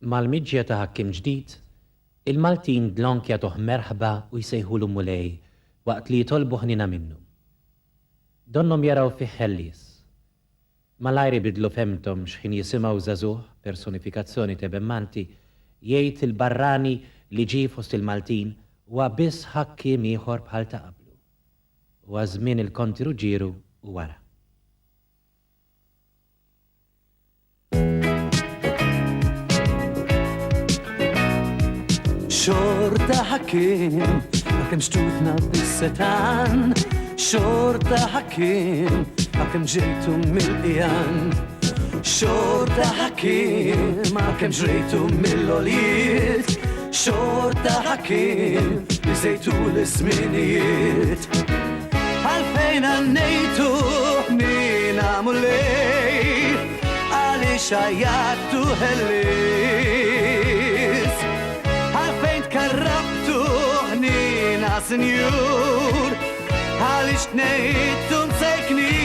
Mal-miġġja ta' ħakkim ġdid, il-Maltin dlonk jagħtuh merħba u jsejħulu mulej waqt li jitolbu ħnina minnu. Donnom jaraw fih ħellies. Malajr ibidlu femtom x'ħin jisimgħu żagħżugħ personifikazzjoni ta' bemmanti jgħid il-barrani li ġie fost il-Maltin huwa biss ħakkiem ieħor bħal ta' qablu. Huwa żmien il-kontiru ġieru u wara. Xorta ħakim, ħakim xtutna bis-setan. Xorta ħakim, ħakim ġejtu mill-qijan. Xorta ħakim, ħakim ġejtu mill-olijiet. Xorta ħakim, li sejtu l-isminijiet. Għalfejn għannejtu mina mullej, għalix għajattu ħellis. Karrabtu ħnina senjur, għalix nejtu msejknin.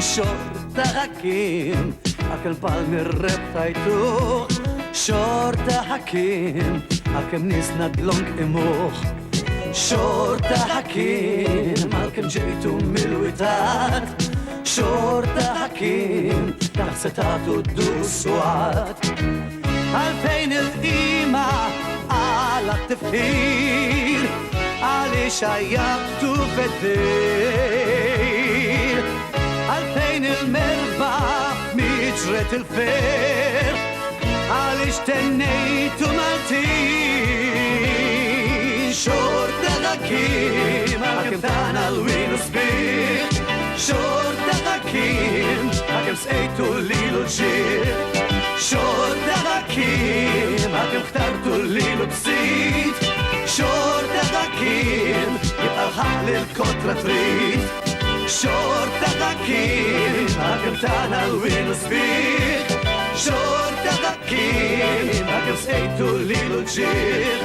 Xorta ħakim, għakem palmir reptajtuħ. Xorta ħakim, għakem nisna dlonk imuħ. Xorta ħakim, għakem ġejtu mil-witat. Xorta ħakim, taħsetatu d-dussuat. Għalfejn il-qima għalak tifħir, għalix għajabtu feddir. Għalfejn il-merba miġret il-fer, għalix tennejtu Maltin. Xorta ħakim, għakim tana l-winu sbir. Xorta ħakim, għakim sejtu lilu ġir. Xorta ħakim, għakim ħtartu lilu b'sit. Xorta ħakim, jibqa ħalli l-kontra trid. Xorta ħakim, għakim tana l-winu sbir. Xorta ħakim, għakim sejtu lilu ġir.